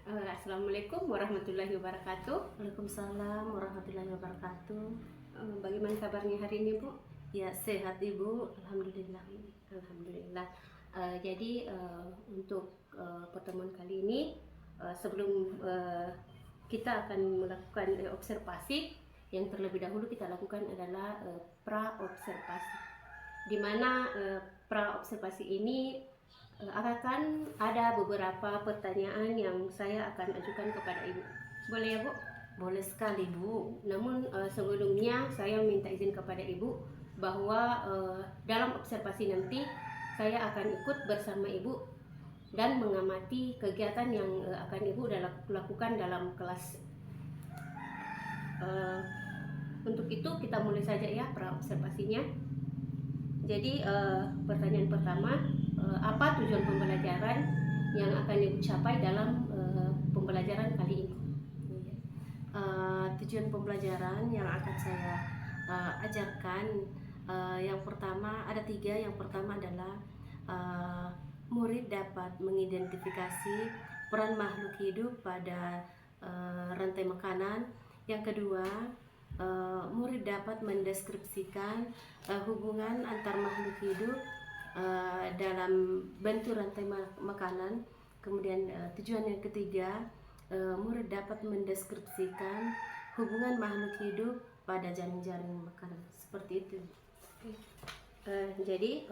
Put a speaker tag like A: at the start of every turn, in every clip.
A: Assalamualaikum warahmatullahi wabarakatuh.
B: Waalaikumsalam warahmatullahi wabarakatuh.
A: Bagaimana kabarnya hari ini, Bu?
B: Ya, sehat Ibu, alhamdulillah.
A: Alhamdulillah. Untuk pertemuan kali ini, sebelum kita akan melakukan observasi, yang terlebih dahulu kita lakukan adalah pra-observasi, di mana pra-observasi ini akan ada beberapa pertanyaan yang saya akan ajukan kepada Ibu. Boleh ya, Bu?
B: Boleh sekali Bu.
A: Namun sebelumnya saya minta izin kepada Ibu bahwa dalam observasi nanti saya akan ikut bersama Ibu dan mengamati kegiatan yang akan Ibu lakukan dalam kelas. Untuk itu kita mulai saja ya pra-observasinya. Jadi pertanyaan pertama, apa tujuan pembelajaran yang akan Ibu capai dalam pembelajaran kali ini?
B: Tujuan pembelajaran yang akan saya ajarkan, yang pertama ada 3. Yang pertama adalah murid dapat mengidentifikasi peran makhluk hidup pada rantai makanan. Yang kedua, murid dapat mendeskripsikan hubungan antar makhluk hidup dalam bentuk rantai makanan. Kemudian tujuan yang ketiga, murid dapat mendeskripsikan hubungan makhluk hidup pada jaring-jaring makanan. Seperti itu.
A: Jadi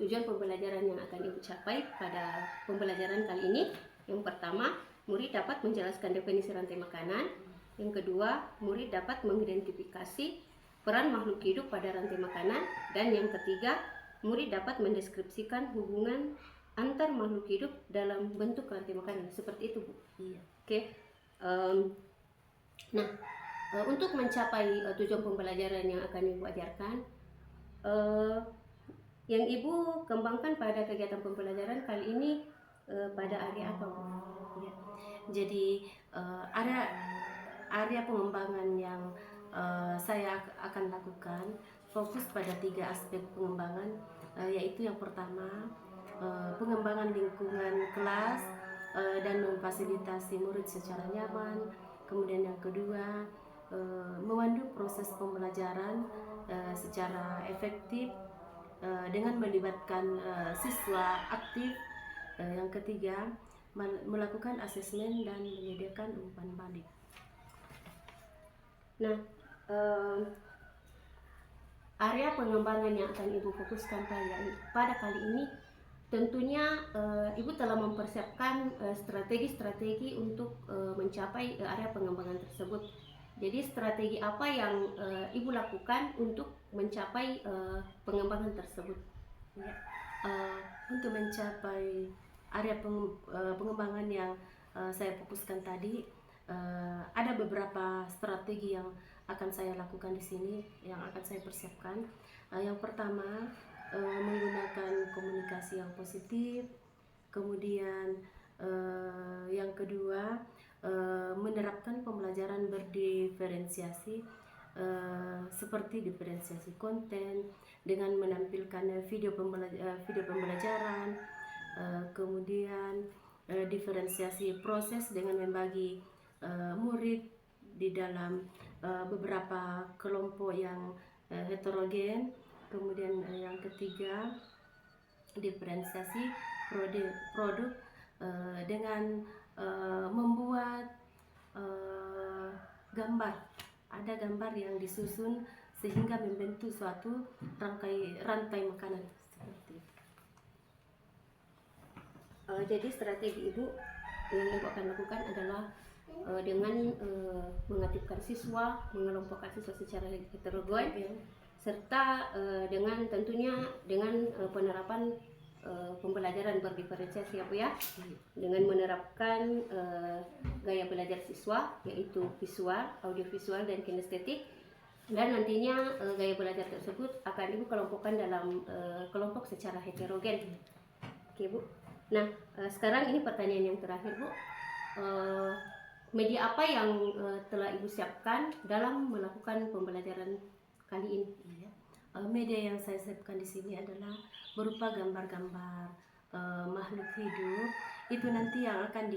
A: tujuan pembelajaran yang akan Ibu capai pada pembelajaran kali ini, yang pertama, murid dapat menjelaskan definisi rantai makanan. Yang kedua, murid dapat mengidentifikasi peran makhluk hidup pada rantai makanan. Dan yang ketiga, murid dapat mendeskripsikan hubungan antar makhluk hidup dalam bentuk rantai makanan. Seperti itu, Bu.
B: Iya.
A: Oke. Untuk mencapai tujuan pembelajaran yang akan Ibu ajarkan, yang Ibu kembangkan pada kegiatan pembelajaran kali ini pada area apa, Bu?
B: Ya. Jadi ada area pengembangan yang saya akan lakukan fokus pada 3 aspek pengembangan, yaitu yang pertama pengembangan lingkungan kelas dan memfasilitasi murid secara nyaman. Kemudian yang kedua, memandu proses pembelajaran secara efektif dengan melibatkan siswa aktif. Yang ketiga, melakukan asesmen dan menyediakan umpan balik.
A: Nah, area pengembangan yang akan Ibu fokuskan pada kali ini, tentunya Ibu telah mempersiapkan strategi-strategi untuk mencapai area pengembangan tersebut. Jadi strategi apa yang Ibu lakukan untuk mencapai pengembangan tersebut?
B: Ya. Untuk mencapai area pengembangan yang saya fokuskan tadi, ada beberapa strategi yang akan saya lakukan di sini, yang akan saya persiapkan. Yang pertama, menggunakan komunikasi yang positif. Kemudian yang kedua, menerapkan pembelajaran berdiferensiasi, seperti diferensiasi konten dengan menampilkan video pembelajaran. Kemudian diferensiasi proses dengan membagi murid di dalam beberapa kelompok yang heterogen. Kemudian yang ketiga, diferensiasi produk dengan membuat gambar. Ada gambar yang disusun sehingga membentuk suatu rantai makanan. Seperti itu.
A: Jadi strategi Ibu yang Ibu akan lakukan adalah dengan mengaktifkan siswa, mengelompokkan siswa secara heterogen, serta dengan tentunya dengan penerapan pembelajaran berdiferensiasi ya, Bu ya, dengan menerapkan gaya belajar siswa, yaitu visual, audiovisual, dan kinestetik. Dan nantinya gaya belajar tersebut akan Ibu kelompokkan dalam kelompok secara heterogen. Oke, Bu. Nah, sekarang ini pertanyaan yang terakhir, Bu. Media apa yang telah Ibu siapkan dalam melakukan pembelajaran kali ini?
B: Media yang saya siapkan di sini adalah berupa gambar-gambar makhluk hidup. Itu nanti yang akan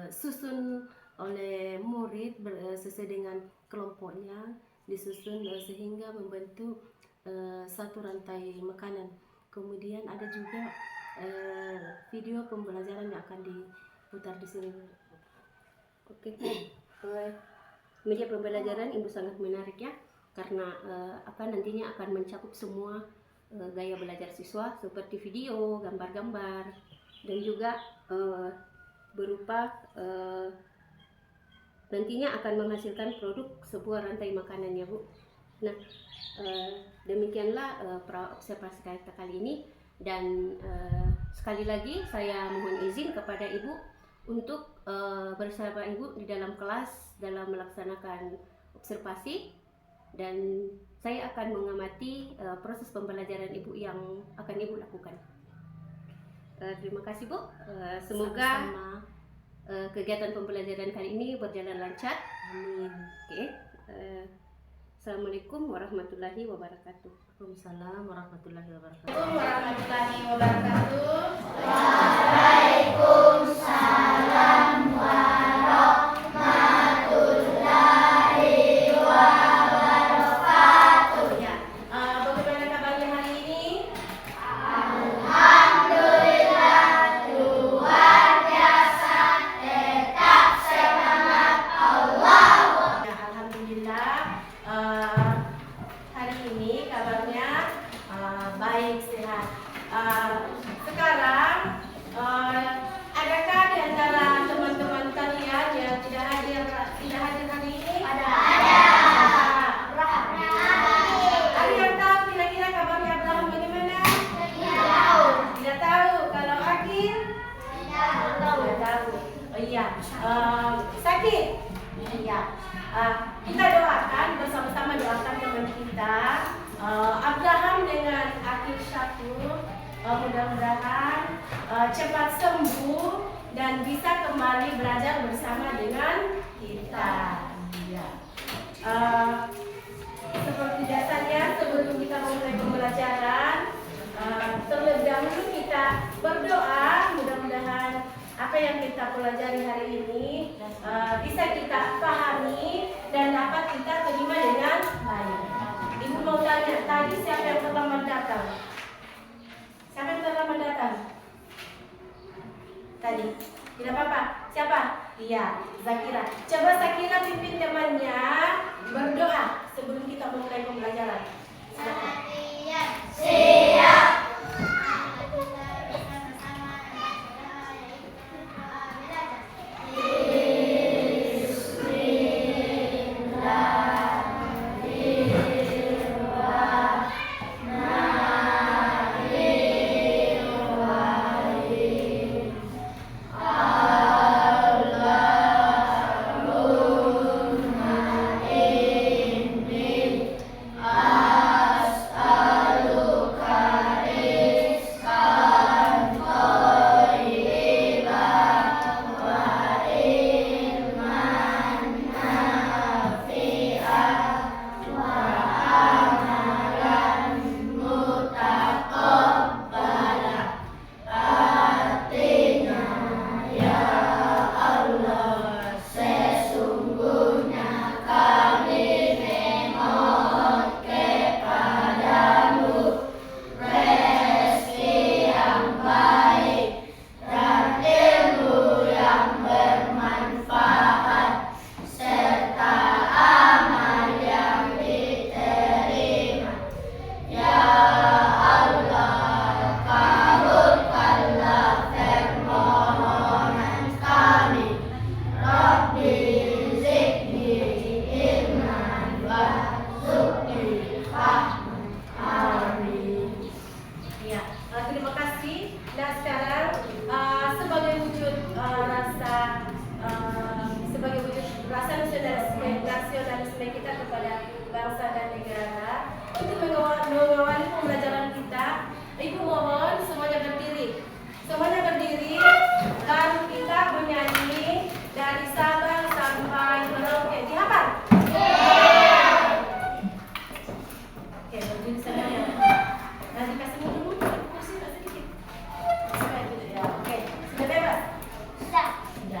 B: susun oleh murid sesuai dengan kelompoknya, disusun sehingga membentuk satu rantai makanan. Kemudian ada juga video pembelajaran yang akan diputar di sini.
A: Oke, media pembelajaran Ibu sangat menarik ya, karena nantinya akan mencakup semua gaya belajar siswa seperti video, gambar-gambar, dan juga berupa nantinya akan menghasilkan produk sebuah rantai makanan ya Bu. Nah, demikianlah observasi kita kali ini, dan sekali lagi saya mohon izin kepada Ibu untuk bersama Ibu di dalam kelas dalam melaksanakan observasi, dan saya akan mengamati proses pembelajaran Ibu yang akan Ibu lakukan. Terima kasih Bu. Semoga kegiatan pembelajaran kali ini berjalan lancar.
B: Amin.
A: Oke. Assalamualaikum warahmatullahi wabarakatuh.
B: Waalaikumsalam warahmatullahi wabarakatuh.
C: Warahmatullahi wabarakatuh.
D: Waalaikumsalam warahmatullahi wabarakatuh.
C: Ya, bagaimana kabarnya hari ini?
D: Alhamdulillah, luar biasa, tetap semangat Allah.
C: Ya, alhamdulillah. Hari ini kabarnya baik, sehat. Sekarang adakah di antara teman-teman kalian yang tidak hadir hari ini? Ada. Ada yang tahu kira-kira kabarnya Abraham bagaimana? Tidak tahu. Kalau Akil? Tidak tahu. Oh iya. Sakit? Iya. Kita doakan bersama-sama, doakan teman kita Abraham dengan Akil Syakur, mudah-mudahan cepat sembuh dan bisa kembali belajar bersama dengan kita. Ya. Seperti biasanya, sebelum kita memulai pembelajaran, terlebih dahulu kita berdoa. Mudah-mudahan apa yang kita pelajari hari ini bisa kita pahami dan dapat kita terima dengan baik. Ibu mau tanya, tadi siapa yang terlambat datang? Siapa yang terlambat datang? Tadi. Tidak apa-apa. Siapa? Iya, Zakira. Coba Zakira pimpin temannya berdoa sebelum kita mulai pembelajaran. Silakan.
D: Siap.
C: nasionalisme kita kepada bangsa dan negara. Untuk mengawali pembelajaran kita, Ibu mohon semuanya berdiri. Semuanya berdiri, lalu kita menyanyi dari Sabang sampai Merauke. Dihafal? Oke, berdiri semuanya. Nanti kasih kursi tak sedikit. Oke, sudah bebas?
D: Sudah.
C: Ya.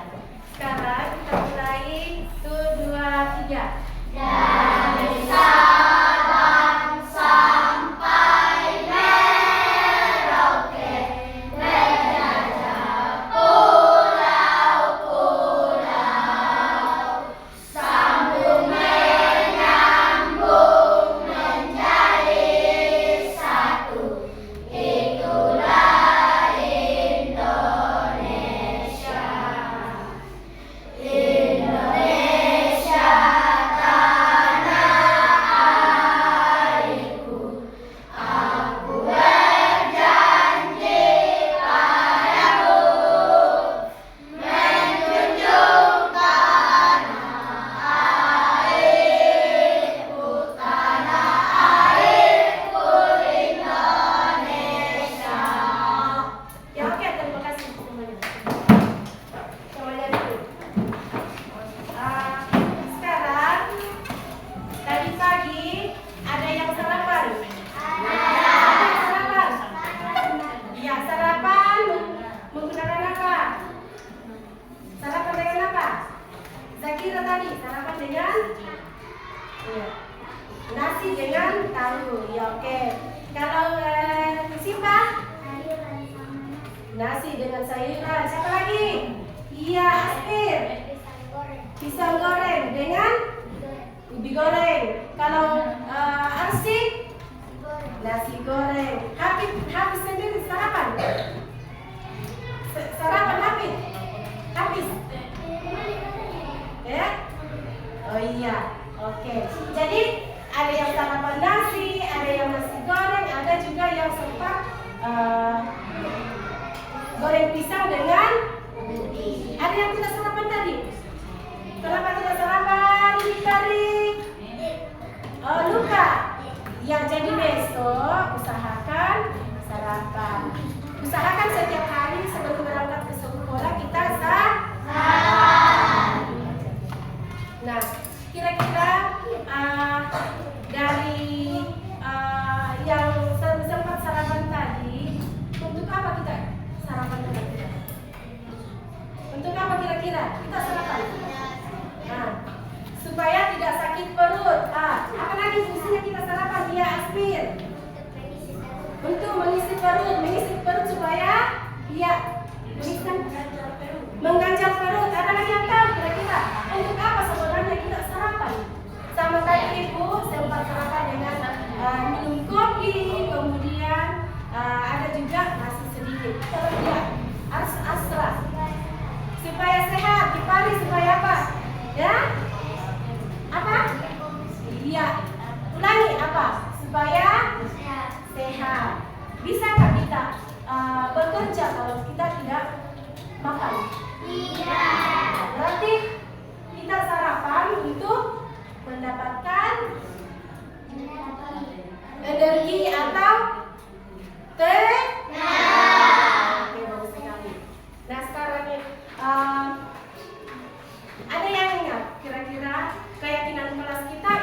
C: nasi dengan sayuran. Siapa lagi? Iya, Aspir. Pisang goreng dengan ubi goreng. Kalau Arsik, nasi goreng. Hafiz sendiri sarapan. Sarapan Hafiz. Ya? Oh iya. Oke. Jadi ada yang sarapan nasi, ada yang nasi goreng, ada juga yang sempat goreng pisang dengan ubi. Ada yang tidak sarapan tadi? Kenapa tidak sarapan? Tarik. Luka. Ya, jadi besok usahakan sarapan. Usahakan setiap hari sebelum berangkat ke sekolah kita sarapan. Nah, kira-kira dari yang sempat sarapan tadi, untuk apa kita sarapan kira-kira? Untuk apa kira-kira kita sarapan? Nah, supaya tidak sakit perut. Apalagi fungsinya kita sarapan? Ya, Aspir. Untuk mengisi perut supaya ya mengganjal perut. Ada lagi yang tahu kira-kira untuk apa sebenarnya kita sarapan? Sama kayak ibu sempat sarapan dengan minum kopi, kemudian ada juga nasi sedikit. Kalau dia harus asra supaya sehat, dipari supaya apa? Ya? Apa? Iya. Ulangi apa? Supaya sehat. Bisakah kita bekerja kalau kita tidak makan?
D: Tidak.
C: Berarti kita sarapan untuk mendapatkan energi atau tenaga. Oke, bagus sekali. Nah, sekarang nih ada yang ingat kira-kira keyakinan kelas kita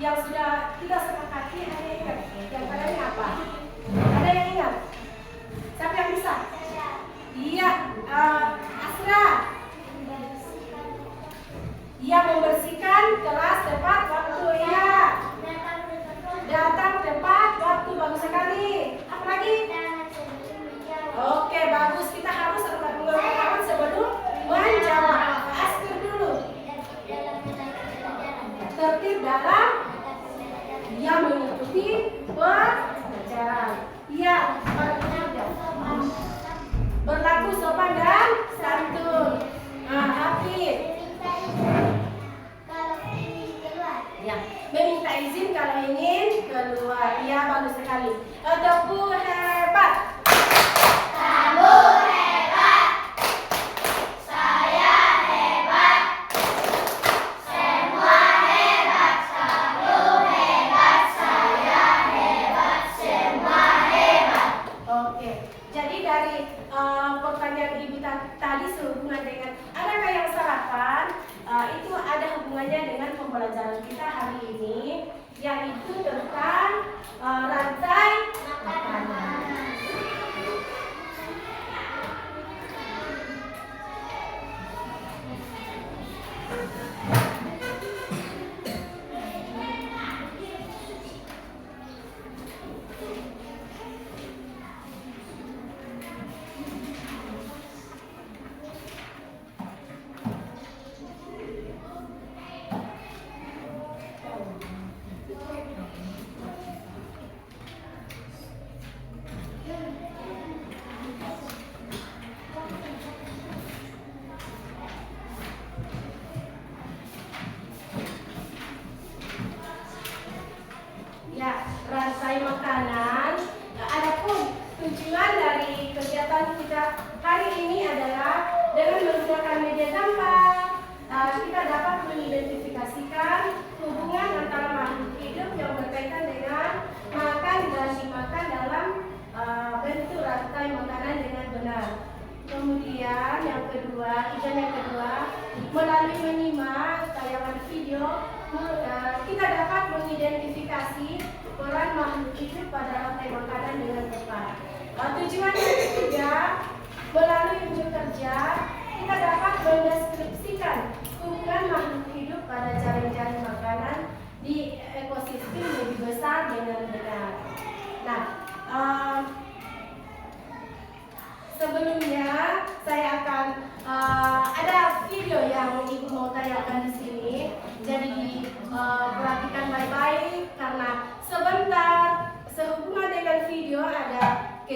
C: yang sudah kita sepakati, ada yang ingat? Yang padanya apa? Ada yang ingat? Siapa yang bisa? Iya, Asra. Ia membersihkan kelas tepat waktu, ya. Datang tepat waktu, bagus sekali. Apa lagi? Oke, bagus. Kita harus menggunakan sebelum menjawab. Aspir dulu. Tertib dalam ia mengikuti pelajaran. Ia berlaku sopan dan santun. Hafid. Ya, meminta izin kalau ingin keluar. Iya, bagus sekali. Tepuk hebat.
D: Kamu hebat. Saya hebat. Semua hebat. Kamu hebat. Saya hebat. Semua hebat.
C: Oke. Jadi dari pertanyaan ibu tadi sehubungan dengan adakah yang sarapan, itu ada hubungannya dengan pembelajaran kita hari ini, yaitu tentang rantai makanan. Ya, rantai makanan. Adapun tujuan dari kegiatan kita hari ini adalah dengan menggunakan media gambar, kita dapat mengidentifikasikan hubungan antara makhluk hidup yang berkaitan dengan makan dan dimakan dalam bentuk rantai makanan dengan benar. Kemudian yang kedua, melalui menyimak tayangan video, kita dapat mengidentifikasi peran makhluk hidup pada rantai makanan dengan tepat. Tujuan yang ketiga, melalui unjuk kerja, kita dapat mendeskripsikan hubungan makhluk hidup pada jaring-jaring makanan di ekosistem lebih besar dengan benar. Nah, sebelum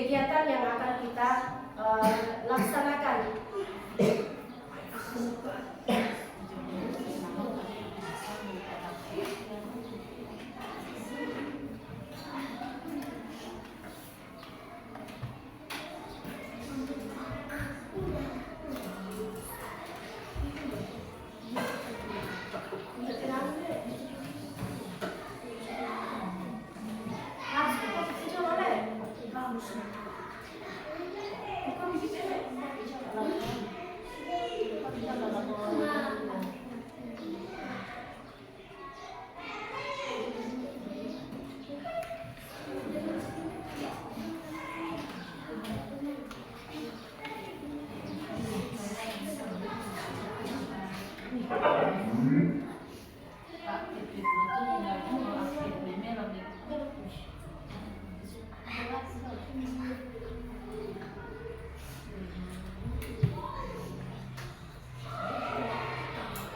C: kegiatan yang akan kita laksanakan.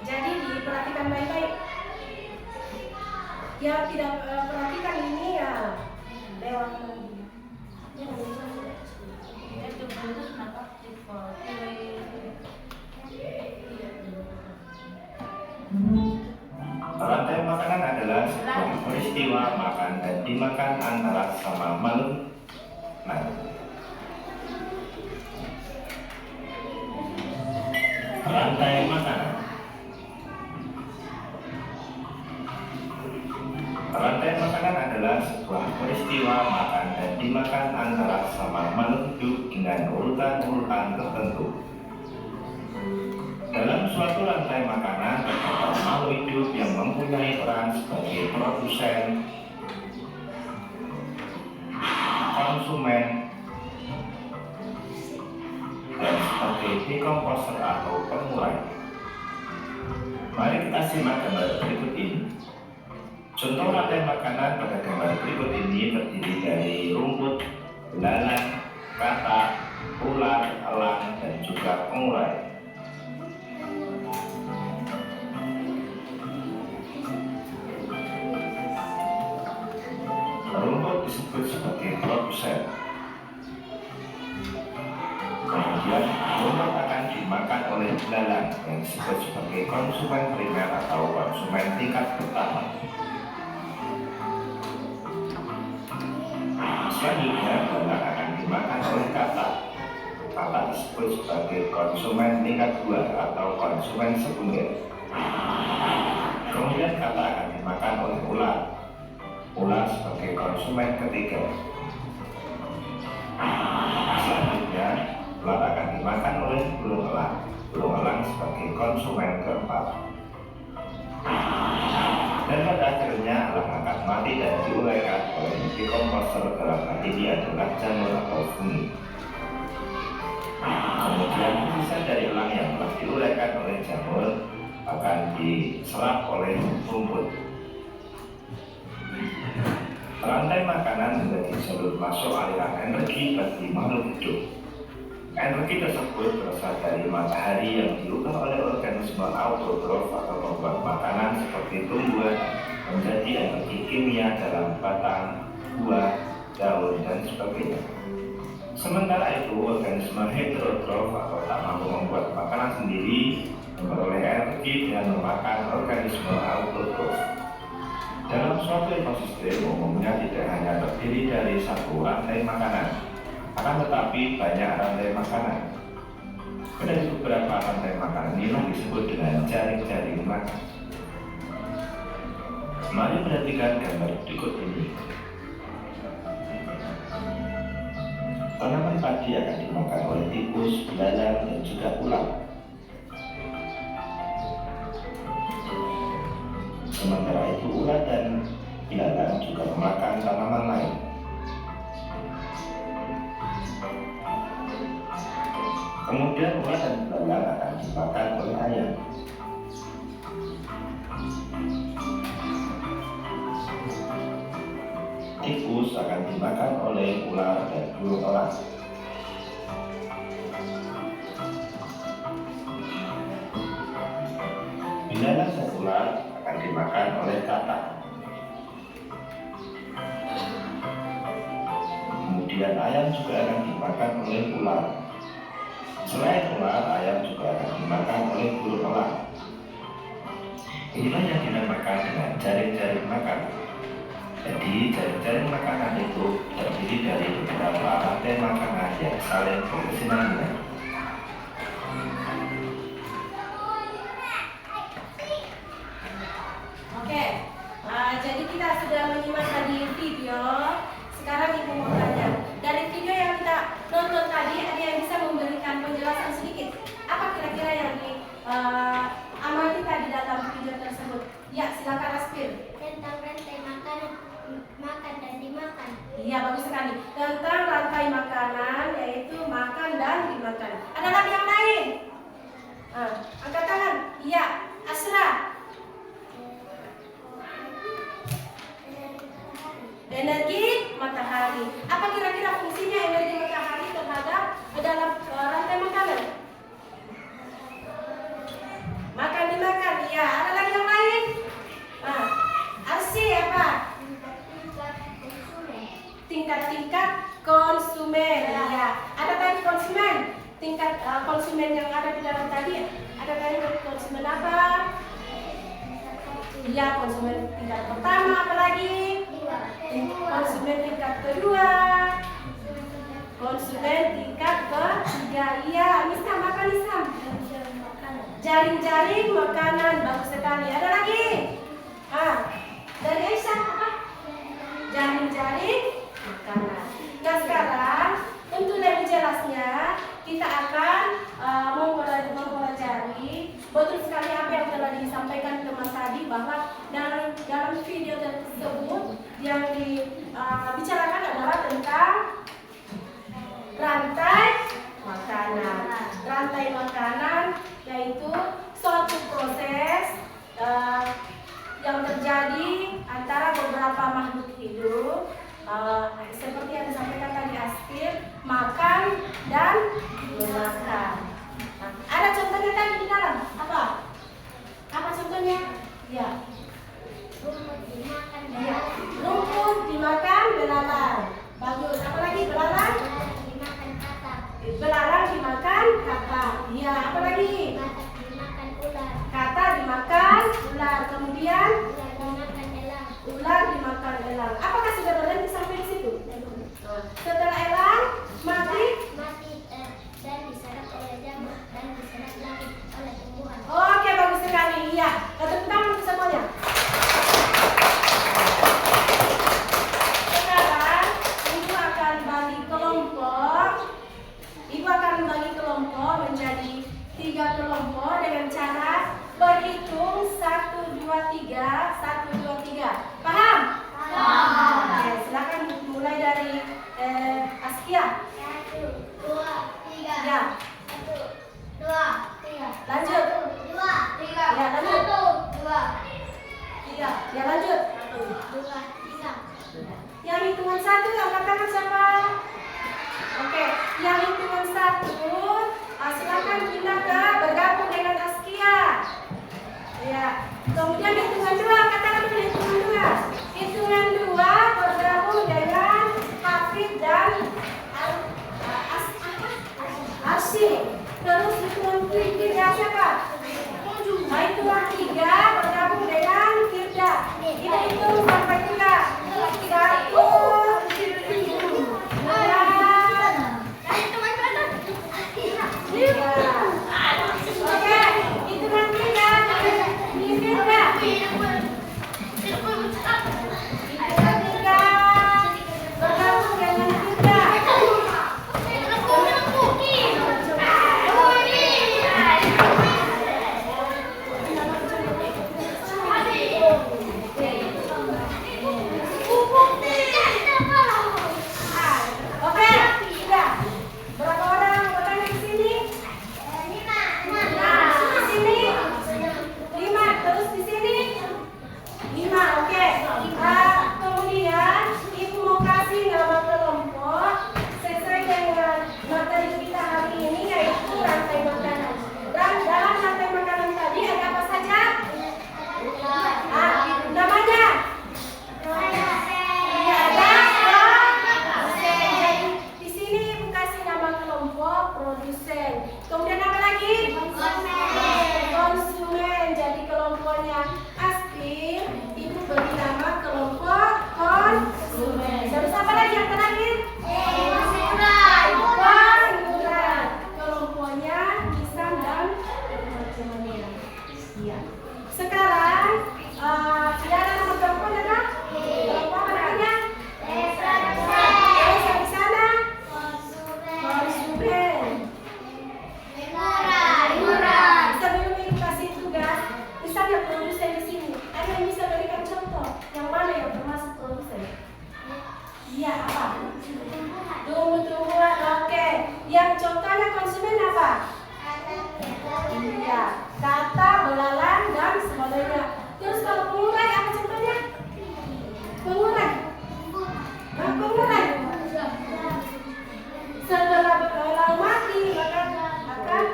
C: Jadi diperhatikan baik-baik. Yang tidak perhatikan ini ya lewat.
E: Rantai makanan adalah sebuah peristiwa makan dan dimakan antara sama makhluk. Rantai makanan. Rantai makanan adalah sebuah peristiwa makan dan dimakan antara sama makhluk hidup dengan urutan-urutan tertentu. Dalam suatu rantai makanan terdapat makhluk hidup yang mempunyai peran sebagai produsen, konsumen, dan sebagai dekomposer atau pengurai. Mari kita simak gambar berikut ini. Contoh rantai makanan pada gambar berikut ini terdiri dari rumput, belalang, katak, ular, elang, dan juga pengurai. Rumput disebut sebagai produsen. Kemudian rumput akan dimakan oleh belalang yang disebut sebagai konsumen primer atau konsumen tingkat pertama. Selanjutnya belalang akan dimakan oleh katak. Katak disebut sebagai konsumen tingkat 2 atau konsumen sekunder. Kemudian katak akan dimakan oleh ular. Ular sebagai konsumen ketiga. Selanjutnya, ular akan dimakan oleh burung elang. Burung elang sebagai konsumen keempat. Dan pada akhirnya elang akan mati dan diuraikan oleh dekomposer, dalam hal ini adalah jamur atau fungi. Kemudian sisa dari elang yang telah diuraikan oleh jamur akan diserap oleh rumput. Rantai makanan menjadi jalur masuk aliran energi bagi makhluk hidup. Energi tersebut berasal dari matahari yang diubah oleh organisme autotrof atau pembuat makanan seperti tumbuhan menjadi energi kimia dalam batang, buah, daun, dan sebagainya. Sementara itu, organisme heterotrof atau tak mampu membuat makanan sendiri memperoleh energi dengan memakan organisme autotrof. Dalam suatu ekosistem umumnya tidak hanya terdiri dari satu rantai makanan, akan tetapi banyak rantai makanan. Dari beberapa rantai makanan inilah disebut dengan jaring-jaring makan. Mari perhatikan gambar berikut ini. Tanaman padi akan dimakan oleh tikus, belalang, dan juga ular. Sementara itu ular dan belalang juga memakan tanaman lain. Kemudian ular dan belalang akan dimakan oleh ayam. Tikus akan dimakan oleh ular dan burung elang. Belalang dan ular akan dimakan oleh katak. Kemudian Kemudian ayam juga akan dimakan oleh ular. Selain ular, ayam juga akan dimakan oleh burung elang. Inilah yang dinamakan dengan jaring-jaring makan. Jadi jaring-jaring makanan itu terdiri dari beberapa rantai makanan yang saling berkesinambungan.
C: Oke, jadi kita sudah menyimak tadi video. Sekarang Ibu mau tanya, dari video yang kita nonton tadi, ada yang bisa memberikan penjelasan sedikit? Apa kira-kira yang diamati tadi dalam video tersebut? Ya, silakan Aspir.
D: Tentang rantai makanan, makan dan dimakan.
C: Iya, bagus sekali. Tentang rantai makanan, yaitu makan dan dimakan. Ada lagi yang lain? Angkat tangan. Iya, Asra. Energi matahari. Apa kira-kira fungsinya energi matahari terhadap dalam rantai makanan? Makan dimakan. Iya. Ada lagi yang lain? Arsi apa? Tingkat-tingkat konsumen. Iya. Ada tadi konsumen. Tingkat konsumen yang ada di dalam tadi. Ada tadi konsumen apa? Iya, konsumen tingkat pertama. Apa lagi? Konsumen tingkat kedua, konsumen tingkat ketiga. Iya, Misam, apa Misam? Jaring-jaring makanan, bagus sekali. Ada lagi? Dari Aisyah apa? Jaring-jaring makanan. Nah sekarang untuk lebih jelasnya kita akan mempelajari betul sekali apa yang telah disampaikan teman tadi, bahwa dalam video tersebut yang dibicarakan adalah tentang rantai makanan. Rantai makanan yaitu suatu proses yang terjadi antara beberapa makhluk hidup, seperti yang disampaikan tadi Aspir, makan dan memakan. Ada contohnya tadi di dalam apa? Apa contohnya? Ya.
D: Rumput dimakan
C: Ya. Rumput dimakan belalang. Bagus. Apa lagi belalang?
D: dimakan katak.
C: Belalang dimakan katak. Ya. Apa lagi?
D: Katak dimakan ular.
C: Kata dimakan ular. Kemudian
D: Ular dimakan elang.
C: ular dimakan elang. Apakah sudah berhenti sampai di situ? Setelah elang mati.
D: Dan diserap oleh jamur dan diserap lagi oleh tumbuhan.
C: Oke, bagus sekali. Iya. Tepuk tangan untuk semuanya. Sekarang Ibu akan bagi kelompok. Ibu akan bagi kelompok menjadi 3 kelompok dengan cara berhitung 1, 2, 3, 1, 2, 3. Paham?
D: Paham.
C: Oke, silakan mulai dari Askia.
D: 1, 2, 3.
C: Ya.
D: 1, 2, 3.
C: Lanjut.
D: 1, 2, 3.
C: Ya, lanjut.
D: 1, 2,
C: 3. Ya, lanjut.
D: 2, 3.
C: Yang hitungan 1 angkat tangan siapa? Oke, yang hitungan 1 silakan pindah ke bergabung dengan Askia. Ya. Kemudian hitungan 2 angkat tangan dulu, hitungan 2. Hitungan 2 bergabung dengan Hafid dan Arsi. Terus hitungan 3 siapa? Hitungan 3 bergabung dengan Firda. Kita hitung sampai 3. 1, 2, 3. Oke, hitungan 3 di Firda. Hitungan 3 bergabung dengan Firda. produsen. Kemudian apa lagi? Konsumen. Jadi kelompoknya Aspir itu beri nama kelompok konsumen. Terus apa lagi yang terakhir? Pengurang. Kelompoknya Lisan dan Marcelina. Iya. Sekarang ada nama kelompok ada? Kelompok apa namanya? Desa di sana. Konsumen. Sebelum ibu kasih tugas, misalnya produsen di sini, ada yang bisa berikan contoh? Yang mana yang termasuk produsen? Iya, apa? Tumbuh-tumbuhan, oke. Yang contohnya konsumen apa? Iya, kata, belalang, dan sebagainya. Terus kalau pengurai apa contohnya? Pengurai. Pengurai. Setelah belalang mati, maka akan.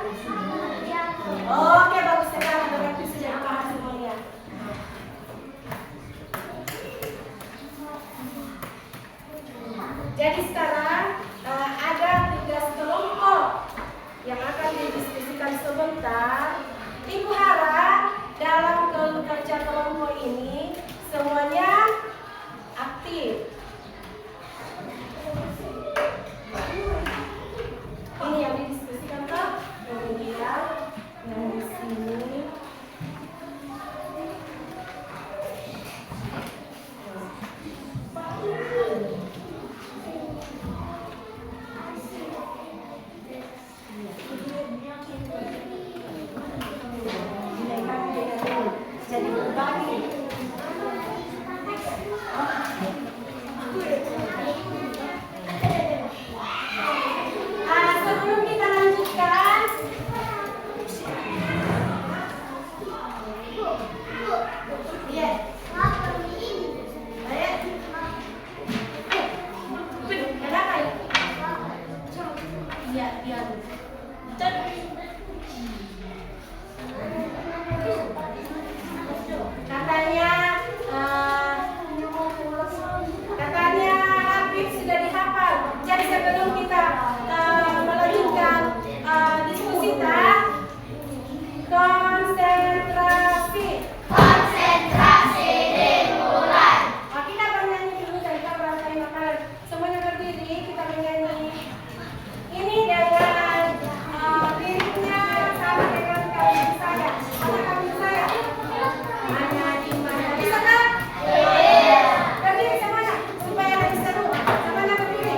C: Oke, bagus sekali. Berarti sudah paham semuanya. Jadi sekarang ada tugas kelompok yang akan didiskusikan sebentar. Ibu harap dalam kerja kelompok ini semuanya aktif. Ini yang didiskusikan toh. Kemudian yang di sini. Jadi berbagi. Sebelum kita lanjutkan, ya. Kenapa ya? Iya, iya. Katanya Habib sudah dihafal. Jadi sebelum kita melanjutkan diskusi kita, konsentrasi dimulai. Kita bernyanyi dulu dan kita merangkai makanan. Semuanya berdiri, kita menyanyi. Ini dengan liriknya sama dengan kalian saya. Mana kalian saya? Mana di mana? Bisa kan? Berdiri semuanya supaya lebih seru. Semuanya berdiri.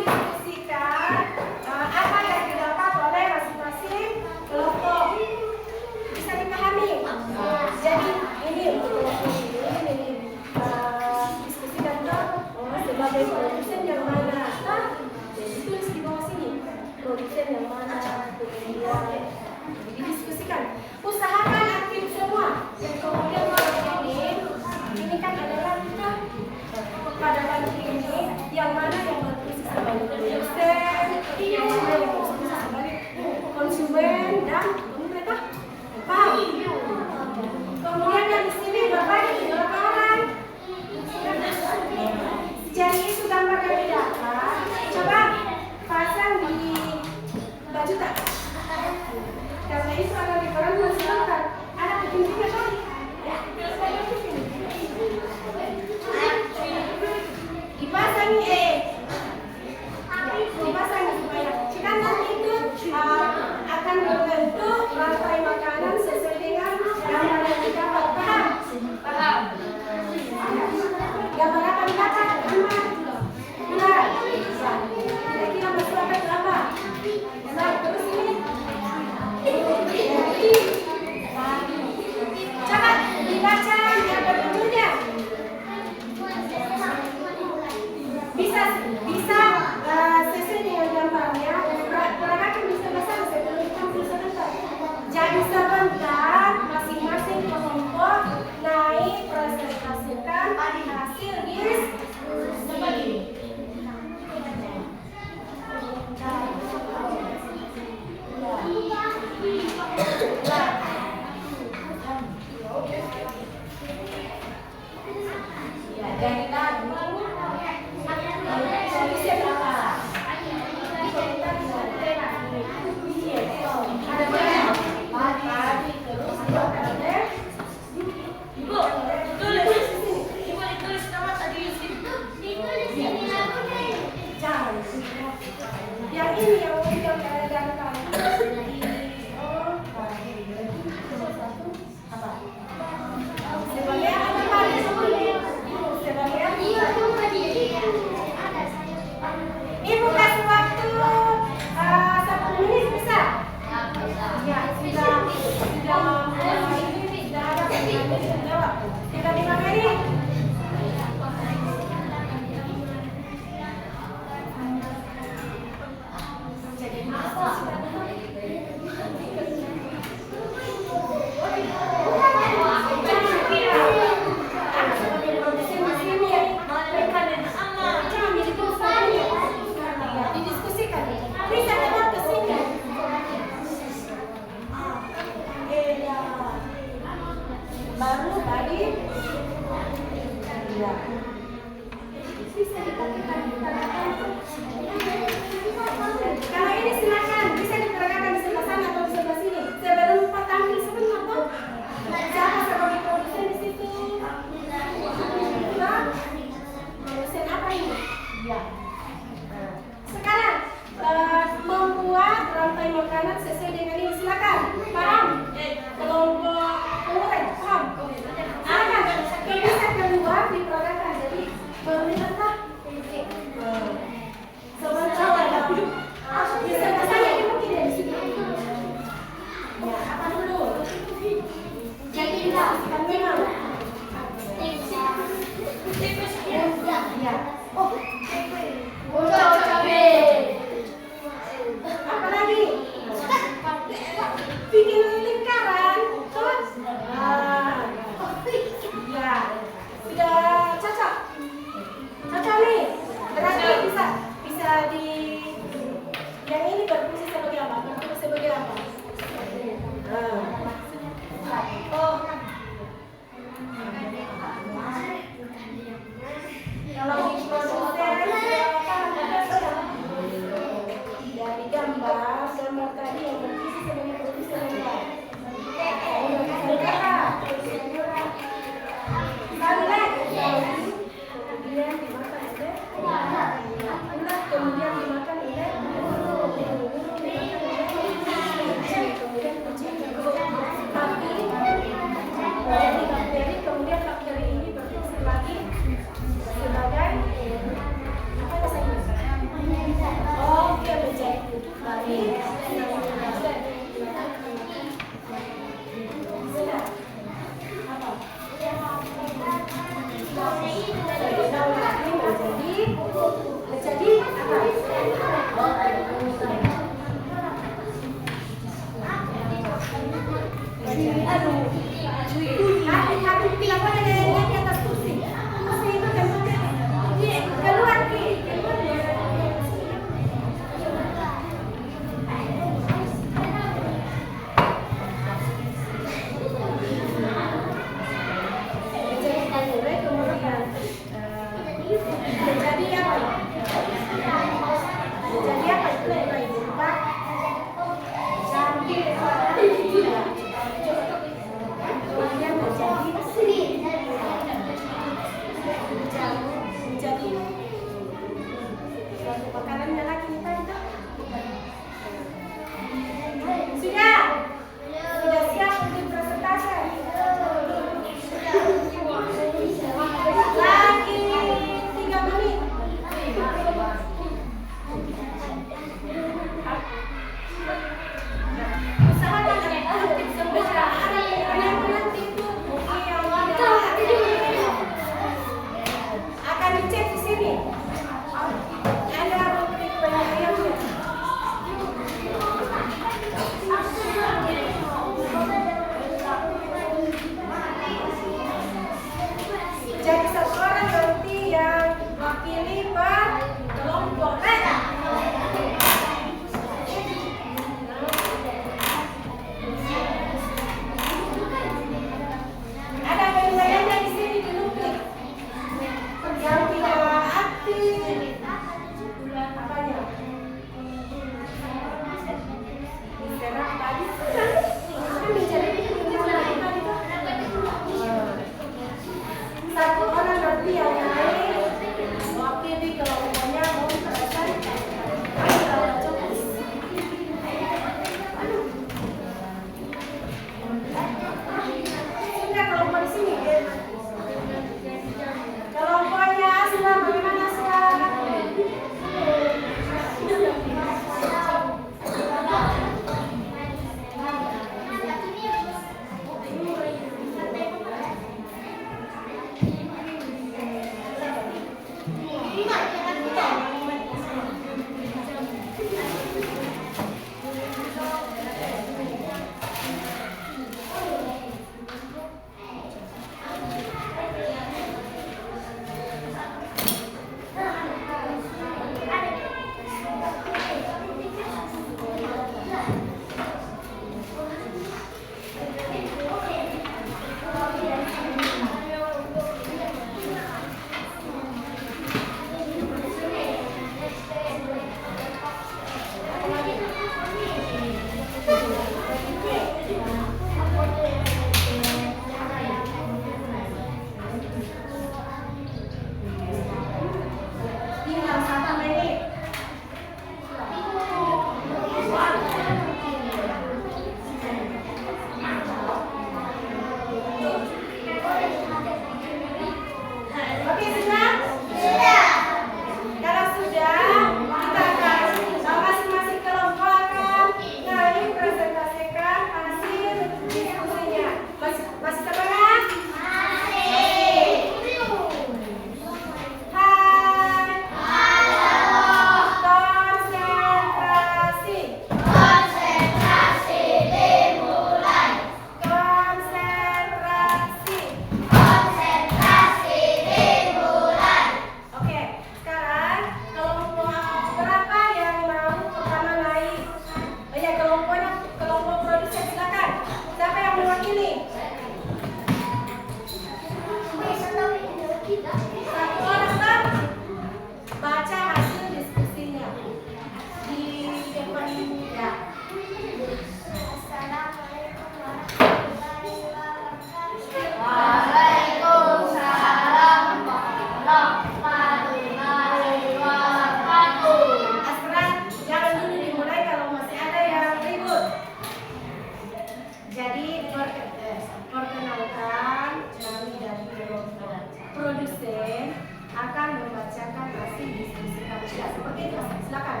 C: produsen akan membacakan hasil diskusi kami. Ya, seperti itu. Silakan.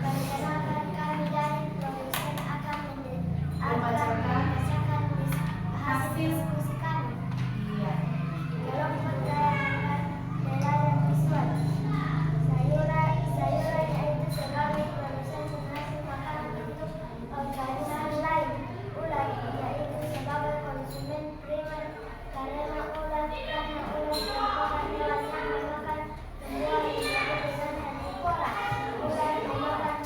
D: Perkenalkan, kami dari produsen akan
C: Membacakan
D: hasil diskusi kami.
C: Iya.
D: Kelompok dayangan dan visual. Sayuran yaitu sebagai produsen penghasil makanan untuk organisasi lain. Ulat yaitu sebagai konsumen primer karena ulat merupakan hewan yang memakan tumbuhan yang disebut dengan herbivora. Ulat memakan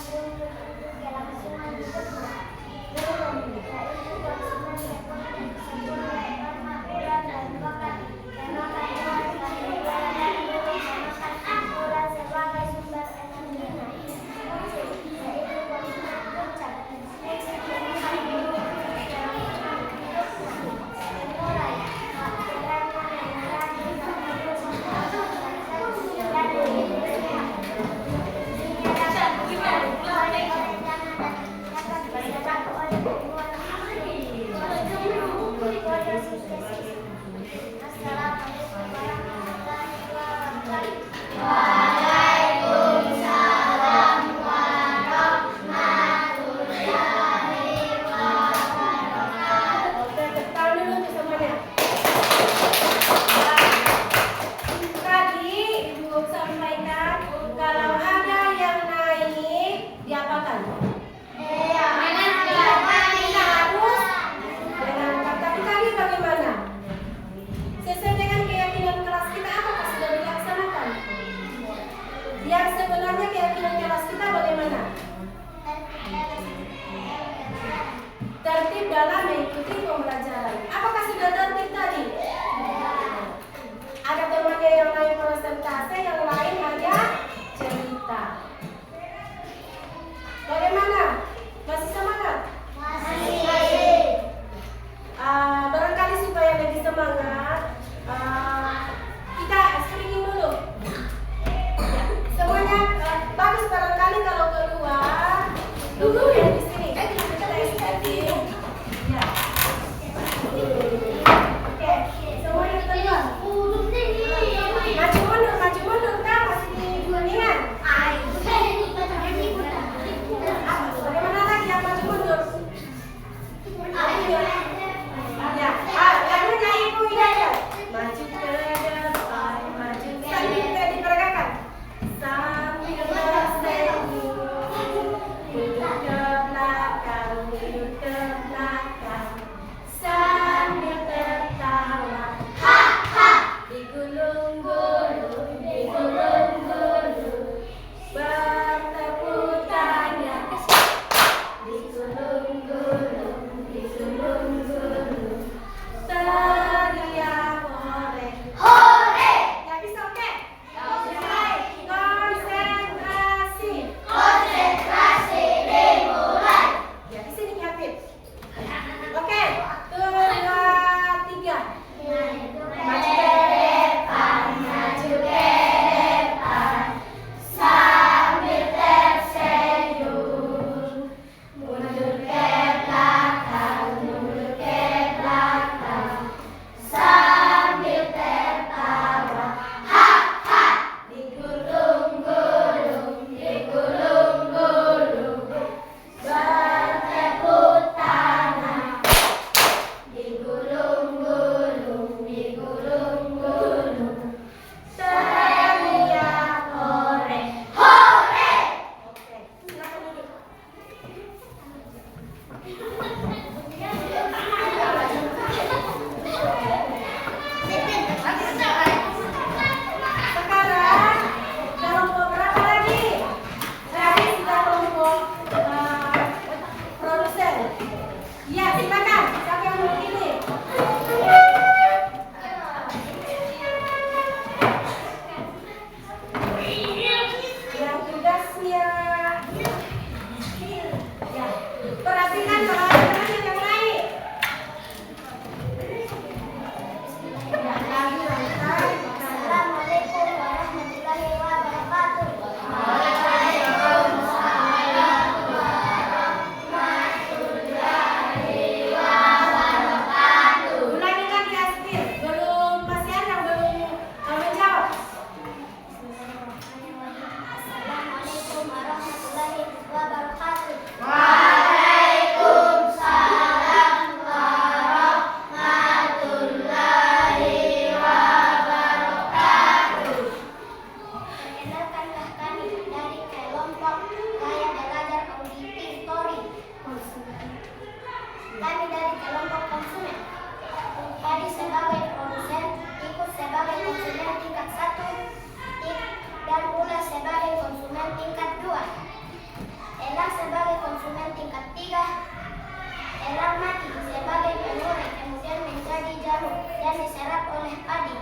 D: diserap oleh padi.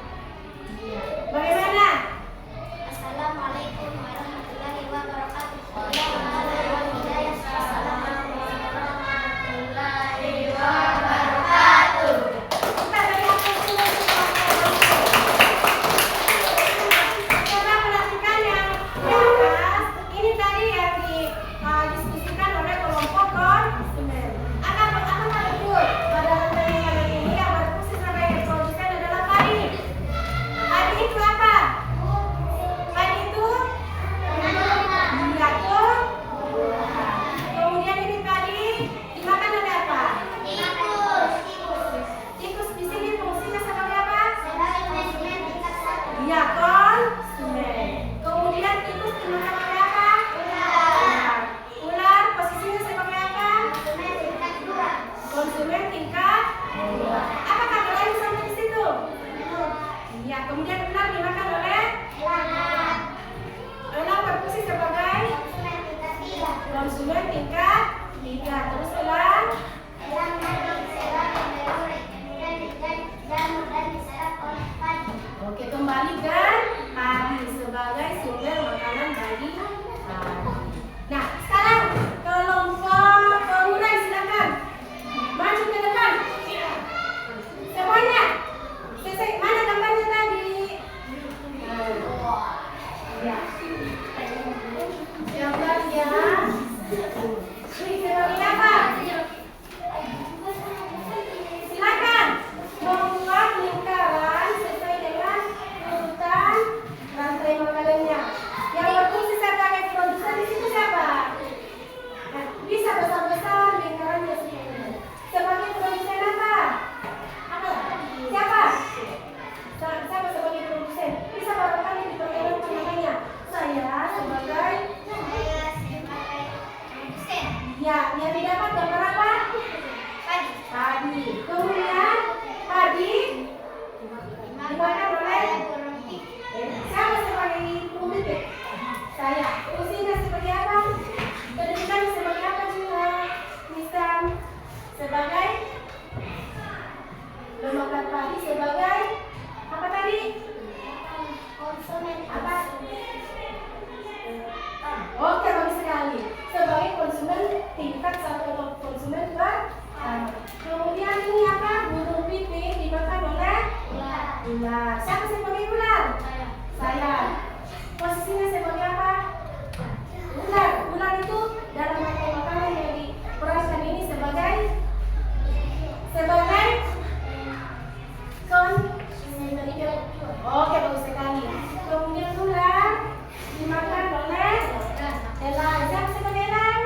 C: Bagaimana?
D: Assalamualaikum warahmatullahi wabarakatuh. Waalaikumsalam warahmatullahi wabarakatuh.
C: Kita lihat konsumen coba perhatikan yang di atas. Ini tadi yang didiskusikan oleh kelompok konsumen. Apakah betul pada rantai makanan ini yang berfungsi sebagai produsen adalah padi? Padi itu apa? Padi itu diatur. Kemudian ini padi dimakan oleh apa? Tikus di sini fungsinya sebagai apa? Iya, konsumen. Kemudian tikus dimakan oleh apa? Ular posisinya sebagai apa? Konsumen tingkat 2. Apakah kalian sampai di situ? Iya. Kemudian ular dimakan oleh elang berfungsi sebagai konsumen tingkat 3. Terus ulang. Oke, kembali kan padi sebagai sumber makanan bagi padi. Nah, sekarang kelompok pengurai silakan maju ke depan. Semuanya. Selesai. Mana gambarnya tadi? Ya. Gambarnya. Ini sebagai apa? Silakan membuat lingkaran sesuai dengan urutan rantai makanannya. Yang berfungsi sebagai produsen di situ siapa? Nah, bisa besar-besar lingkarannya seperti ini. Sebagai produsen apa? Apa? Siapa? Siapa sebagai produsen? Bisa barangkali diperkenalkan namanya. Saya sebagai ya, yang didapat gambar apa? Padi. Kemudian padi dimakan oleh siapa sebagai pemimpin? Saya. Fungsinya sebagai apa? Kedudukannya sebagai apa juga? Misal sebagai memakan padi sebagai apa tadi? Apa? Oke, bagus sekali. Sebagai konsumen tingkat 1 atau konsumen pertama. Kemudian ini apa? Burung pipih dimakan oleh ular. Siapa sebagai ular? Saya. Posisinya sebagai apa? Ular. Ular itu dalam rantai makanan yang diperankan ini sebagai Oke, bagus sekali. Kemudian ular dimakan oleh elang. Siapa sebagai elang?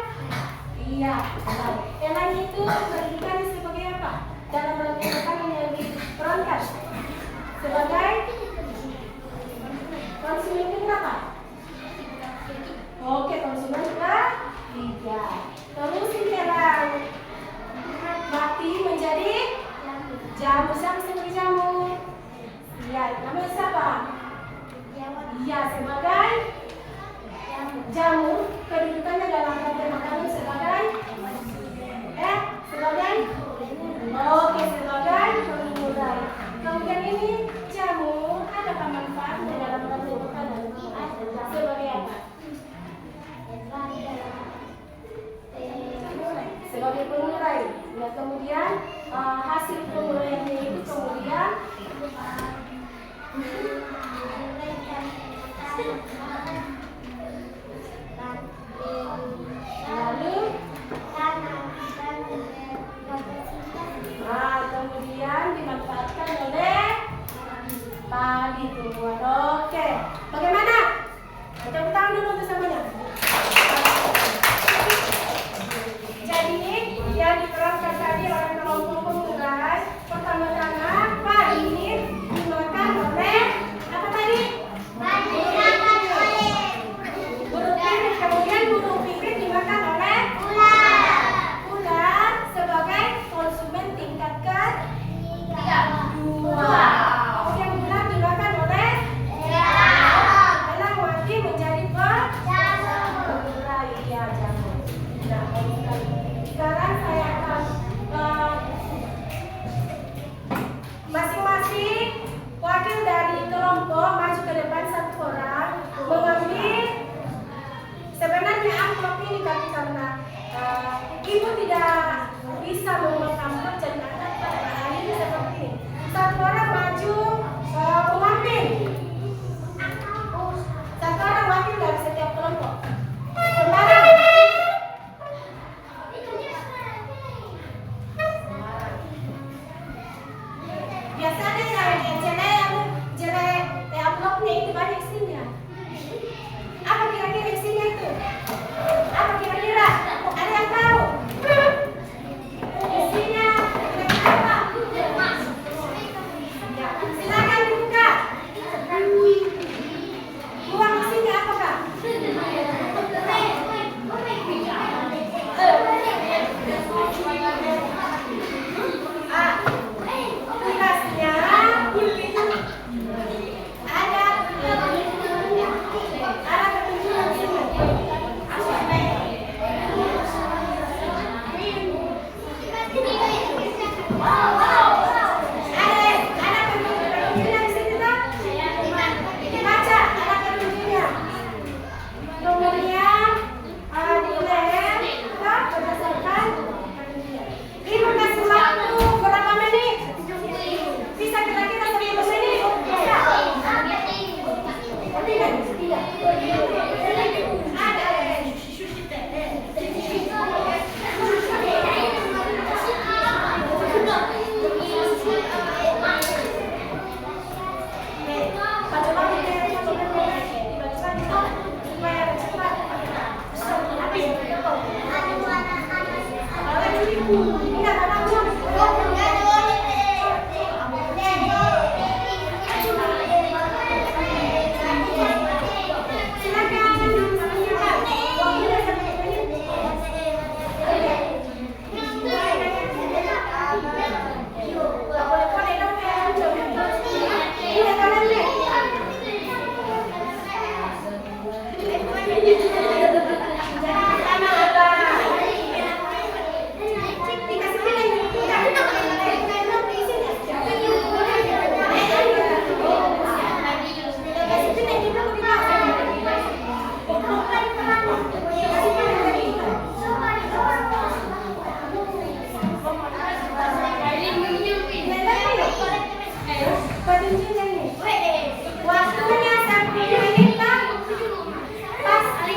C: Iya, elang. Elang itu kedudukannya sebagai apa? Dalam rantai makanan yang diperankan sebagai konsumen berapa? Oke, konsumen ketiga. Terus ini elang mati menjadi jamu. Siapa sebagai jamu? Iya, namanya siapa? Iya, sebagai jamu. Kedudukannya dalam rantai makanan sebagai oke, sebagai pengurai. Kemudian ini jamu ada manfaatnya dalam rantai makanan sebagai apa? Sebagai pengurai. Ya, kemudian hasil penguraiannya itu kemudian lalu kemudian dimanfaatkan oleh padi tumbuhan. Oke, bagaimana? Tepuk tangan dulu untuk semuanya. Jadi yang diperankan tadi oleh kelompok pengurai, pertama-tama padi dimakan oleh apa tadi? Burung pipit. Kemudian burung pipit dimakan oleh ular sebagai konsumen tingkat ke-2. Kemudian ular dimakan oleh elang mati menjadi Ibu tidak bisa memegang perjalanan ini seperti ini. Satu orang maju mengambil, satu orang wakil dari setiap kelompok. Sembarang. Biasanya jelek amplopnya itu banyak isinya. Apa kira-kira isinya itu? Apa kira-kira? Ada yang tahu? Isinya apa? Ya, silakan dibuka. Uang isinya apa, Kak? Tugasnya ada ketunjukan sini. Ada ketunjukan di sini tak? Dibaca ada ketunjukannya. Kemudian dilem tak berdasarkan ketunjukan. Ibu kasih waktu berapa menit? Bisa kira-kira 10 menit? Bisa? Waktunya 1 menit tak? Pasti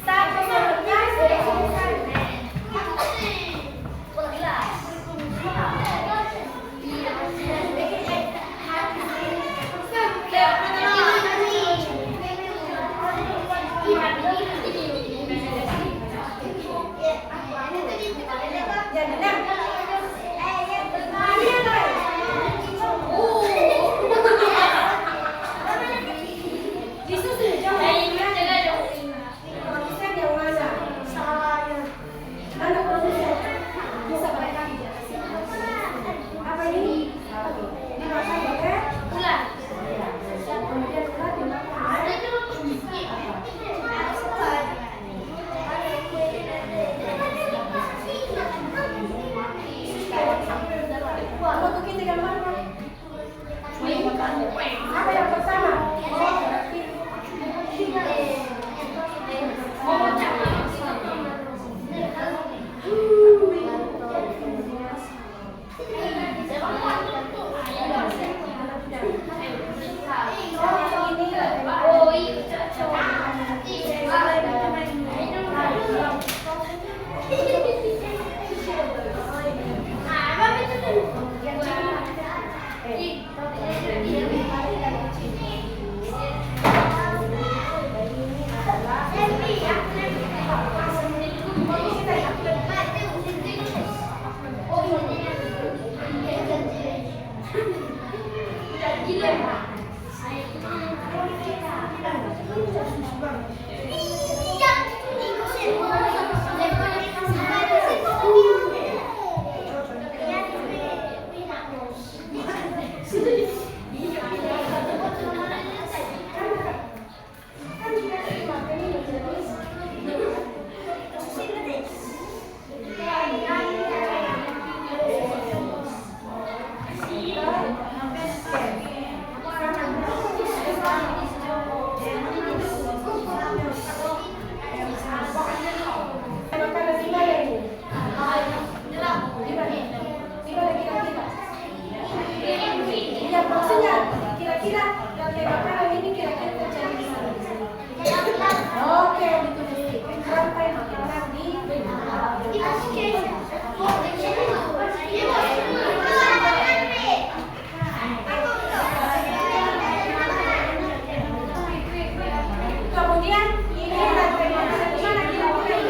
C: 1 menitnya sudah selesai. Apa yang pertama? lihat kira-kira rantai makanan ini kira-kira terjadi di mana? Oke, ditulis rantai makanan di kemudian ini rantai makanan di mana kira-kira?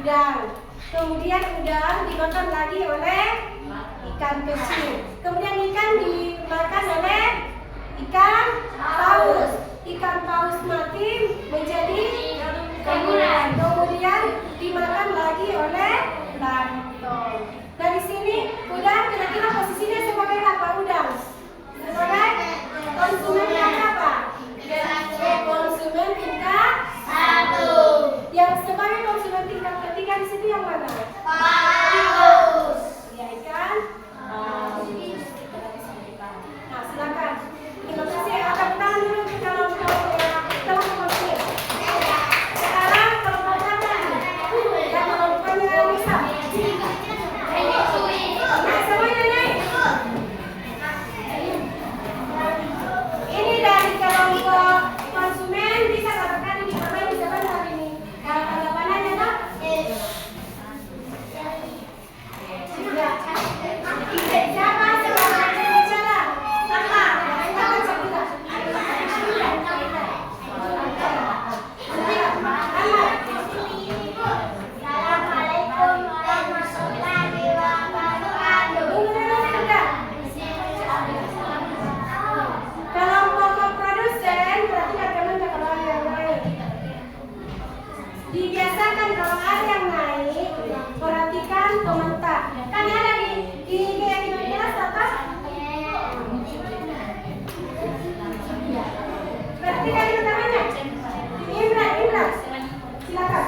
C: udang. Kemudian udang dimakan lagi oleh ikan kecil. Kemudian ikan dimakan oleh ikan paus. Ikan paus mati menjadi kemudian dimakan lagi oleh plankton. Dari sini udang kira-kira posisinya sebagai apa udang? Sebagai konsumen yang apa? Konsumen tingkat 1. Yang sebagai konsumen tingkat ketiga di sini yang mana? Paus. Ya ikan. Nah silakan. Terima kasih. Akan tangan dulu kalau kelompok konsumen. Sekarang kelompok mana? Yang kelompoknya bisa. Nah semuanya naik. Ini dari kelompok konsumen bisa katakan ini apa yang disebut hari ini? Kalau tanggapannya tak? Ya. Siapa sebagai bicara? Sama. Tangan sebelah.
D: Assalamualaikum warahmatullahi wabarakatuh.
C: Kelompok produsen berarti bagaimana kalau ada yang naik? Dibiasakan kalau ada yang naik, perhatikan komentar. Kan ada di kelas apa? Perhatikan utamanya. Indra, silakan.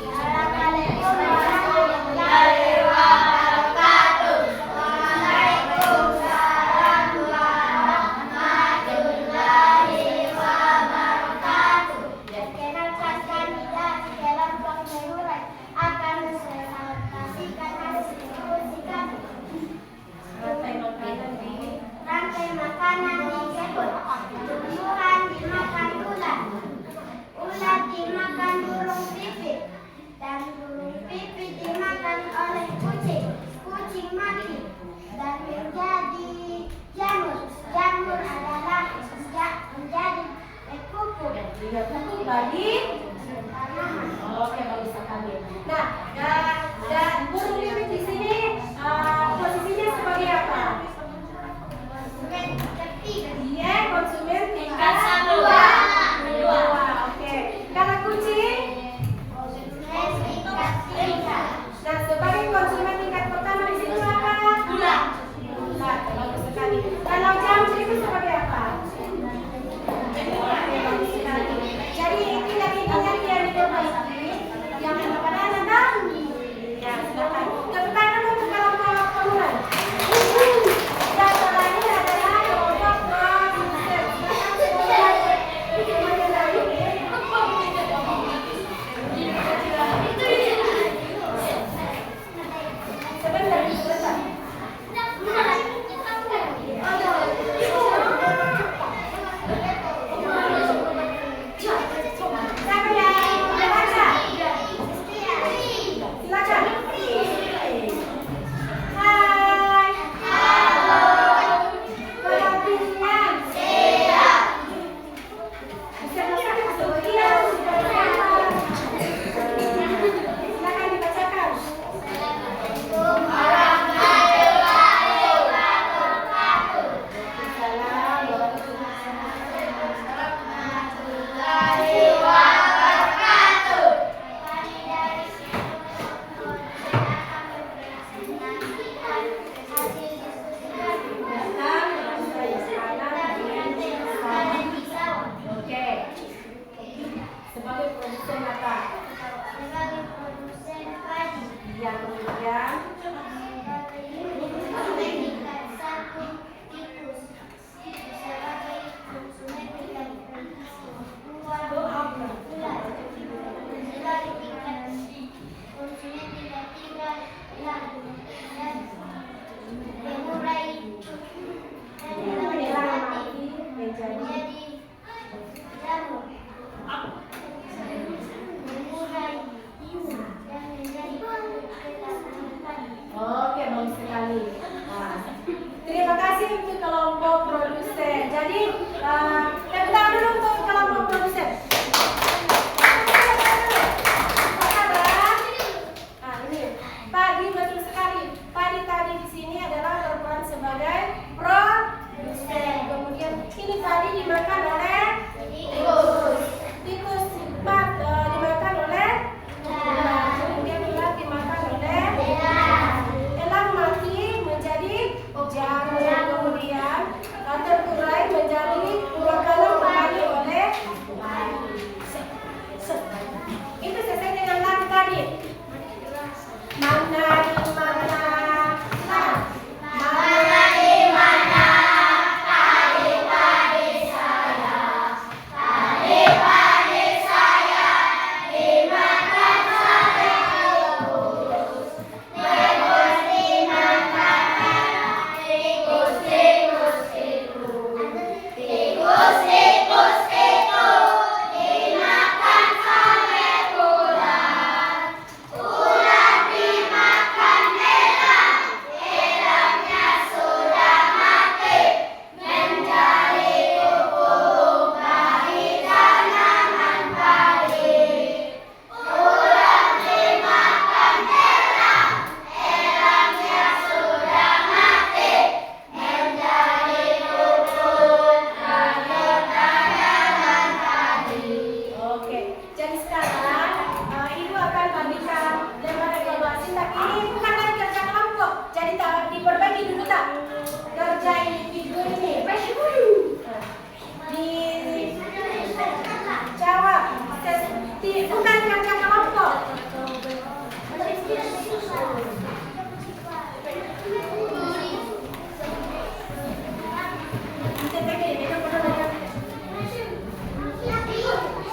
D: Assalamualaikum warahmatullahi wabarakatuh. Waalaikumsalam warahmatullahi wabarakatuh. Perkenalkan kami dari kelompok Memurai akan mempresentasikan hasil diskusi kami. Rantai makanan di kebun. Tumbuhan dimakan ulat. Ulat dimakan burung pipit.
C: lagi. Mana di mana? Mana di mana? Adik-adik saya. Adik-adik saya dimakan sampai halus. Tikus dimakan tikus itu. Tikus itu dimakan sampai ular. Ular dimakan elang. Elangnya sudah mati. Mencari kuku dari tanaman padi. Ular dimakan elang. Elangnya sudah mati. Mencari kuku dari tanaman padi. Oke, jadi sekarang Ibu akan bagikan lembar evaluasi, tapi ini bukan lagi kerja kelompok, jadi diperbagi dulu tak kerja individu ini. Dijawab, bukan kerja kelompok.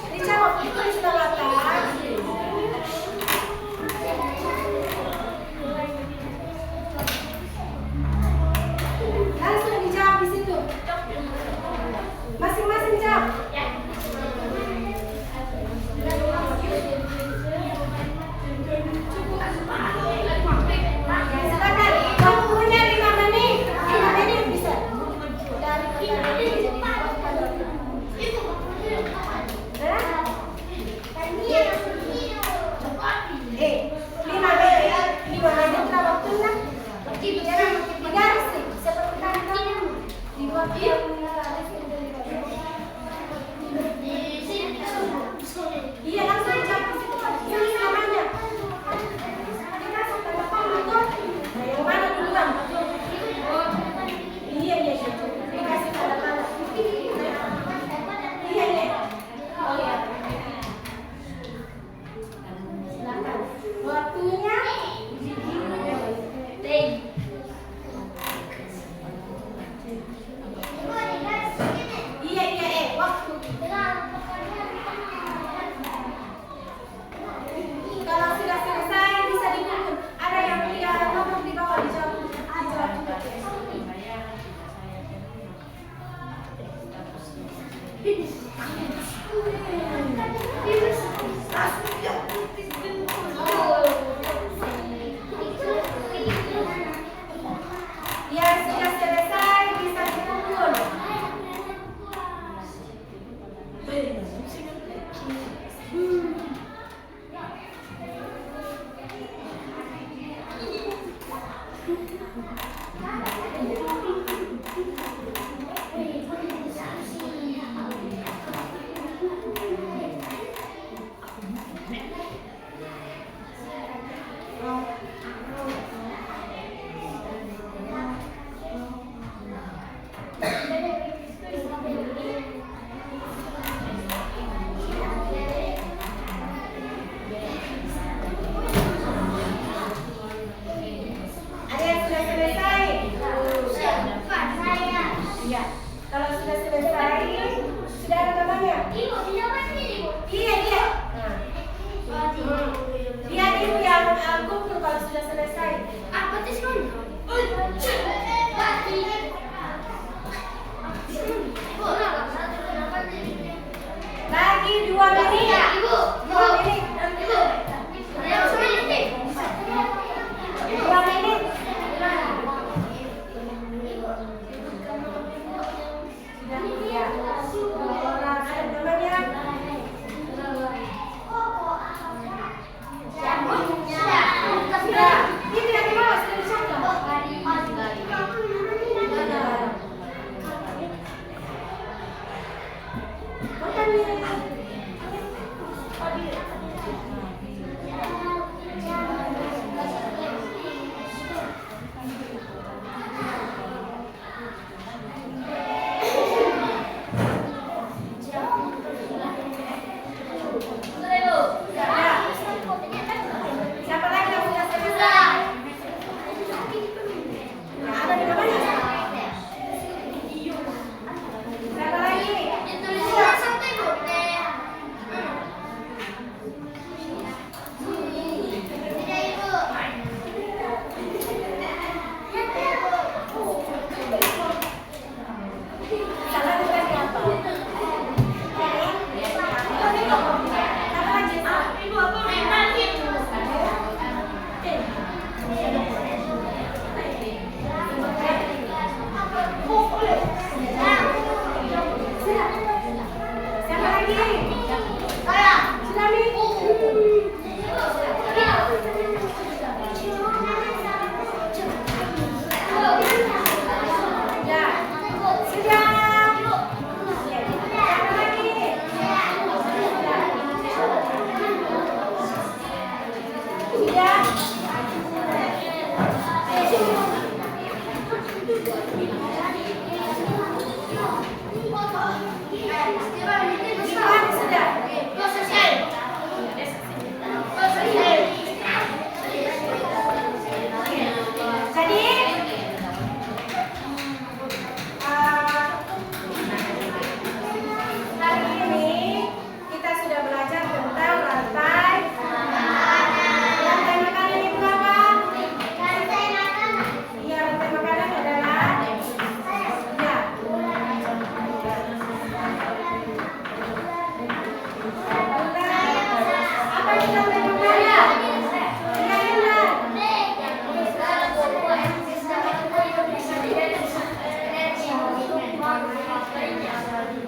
C: Dijawab, ditulis dalam atas. Langsung dijawab di situ. Masing-masing jawab. Silakan. Waktunya 5 menit. 5 menit bisa. Dari pertanyaan ini jadi 5 menit lah waktunya. Digaris nih, seperti tadi dibuat iya langsung jawab di situ, tulis namanya. Dikasih tanda tangan tuh. Nah, yang mana duluan? Iya dikasih tanda tangan. Iya. Oh iya. Silakan. Waktunya iya, waktu. Kalau sudah selesai bisa dikumpul. Ada yang ngomong di bawah dijawab juga. Ya sudah selesai bisa dikumpul. Ada yang sudah selesai? Iya. Kalau sudah selesai, sudah ada namanya? Iya. Biar ibu yang kumpul kalau sudah selesai. Lagi 2 menit. 2 menit. 2 menit. Ya. Orang ada namanya. Sudah. Kita Tidak. Hari ini kita sudah belajar tentang rantai makanan itu apa? Iya, rantai makanan adalah ya. Apa itu rantai makanan? Iya, benar.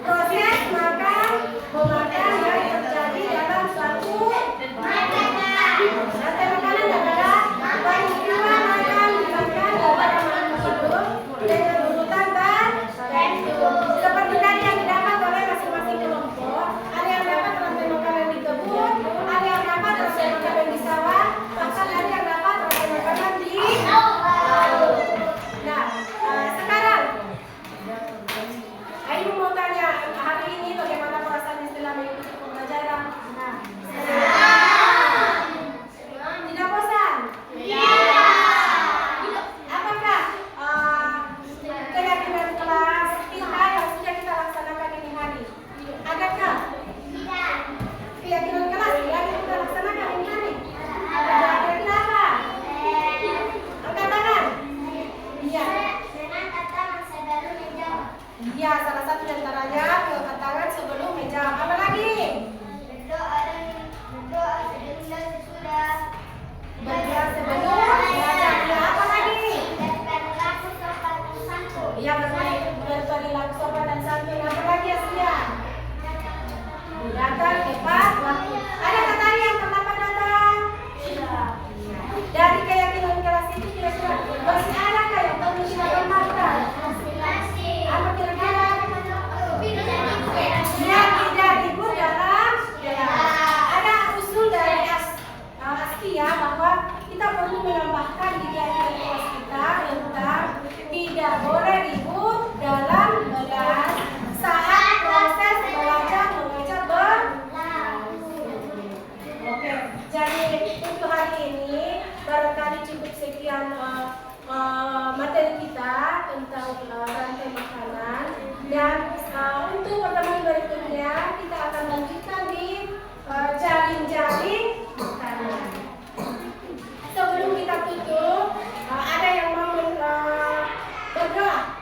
C: Proses makan, memakan yang terjadi dalam suatu makanan. Rantai makanan adalah peristiwa makan dimakan beberapa makanan hidup dengan urutan tertentu. Seperti tadi yang didapat oleh masing-masing kelompok, ada yang dapat rantai makanan di kebun, ada yang dapat rantai makanan di sawah, bahkan ada yang dapat rantai makanan di laut. Nah, sekarang Ibu mau tanya hari ini bagaimana perasaan setelah mengikuti pembelajaran? Tidak bosan? Iya. Apakah keyakinan kelas kita yang sudah kita laksanakan ini hari? Adakah? Tidak. Keyakinan kelas yang kita laksanakan ini hari? Ada. Kenapa? Angkat tangan. Iya. Iya, salah satu di antaranya mengangkat tangan sebelum menjawab. Apa lagi? Berdoa sebelum belajar. Ya, apa lagi? Iya, berperilaku sopan dan santun. Apa lagi Asia? Datang tepat waktu. Ada kata yang kenapa datang? Dari keyakinan kelas itu kira-kira masih adakah yang perlu kita tambahkan? Apa kira-kira? Yang tidak ribut dalam ada usul dari Askia bahwa kita perlu menambahkan di keyakinan kelas kita tentang tidak boleh ribut dalam kelas saat proses belajar mengajar berlangsung. Oke, jadi untuk hari ini barangkali cukup sekian materi kita tentang rantai makanan, dan untuk pertemuan berikutnya kita akan lanjutkan di jaring-jaring makanan. Sebelum kita tutup, ada yang mau berdoa?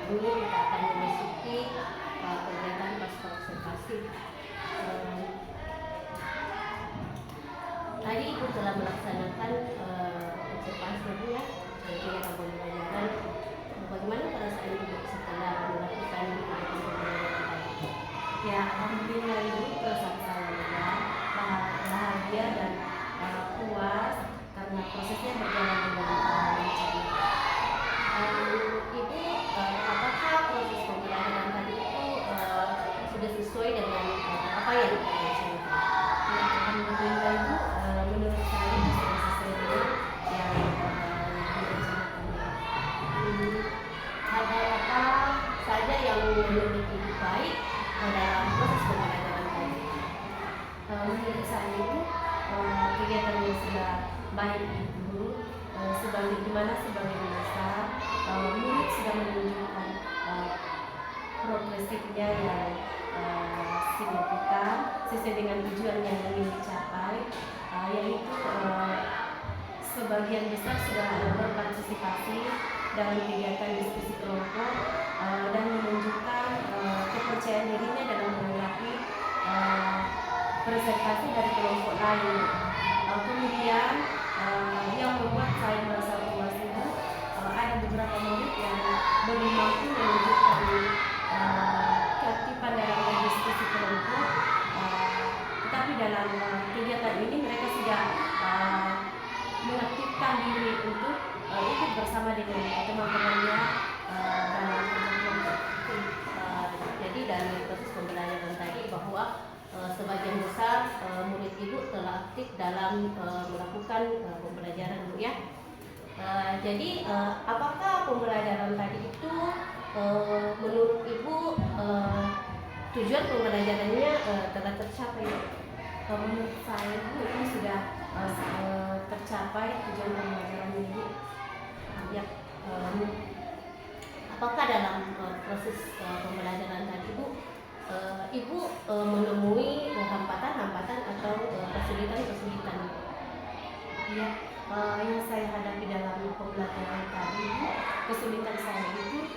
A: ini kita akan memasuki kegiatan pasca observasi. Tadi Ibu telah melaksanakan observasi ya, kegiatan pembelajaran. Bagaimana perasaan Ibu setelah melakukan kegiatan pembelajaran tadi?
B: Ya, alhamdulillah Ibu, perasaan saya lega, bahagia dan puas karena prosesnya berjalan dengan lancar.
A: Ibu, apakah proses pembelajaran tadi itu sudah sesuai dengan apa yang Ibu rencanakan?
B: Ya, alhamdulillah Ibu, menurut saya sudah sesuai dengan yang direncanakan.
A: Hal-hal apa saja yang menurut Ibu baik dalam proses pembelajaran tadi?
B: Menurut saya Ibu, kegiatan yang sudah baik itu sebagai besar, murid sudah menunjukkan progresifnya yang signifikan sesuai dengan tujuan yang ingin dicapai, yaitu sebagian besar sudah berpartisipasi dalam kegiatan diskusi kelompok dan menunjukkan kepercayaan dirinya dalam menanggapi presentasi dari kelompok lain. Kemudian yang membuat saya merasa puas itu ada beberapa murid yang belum mampu menunjukkan keaktifan dalam diskusi kelompok, tetapi dalam kegiatan ini mereka sudah mengaktifkan diri untuk ikut bersama dengan teman-temannya dalam kelompok.
A: Jadi dari proses pembelajaran tadi bahwa sebagian besar murid Ibu telah aktif dalam melakukan pembelajaran Bu ya. Jadi apakah pembelajaran tadi itu menurut Ibu tujuan pembelajarannya telah tercapai?
B: Menurut saya itu sudah tercapai tujuan pembelajaran ini.
A: Ya. Apakah dalam proses pembelajaran tadi Bu Ibu menemui hambatan-hambatan atau kesulitan-kesulitan?
B: Ya, yang saya hadapi dalam pembelajaran tadi, kesulitan saya itu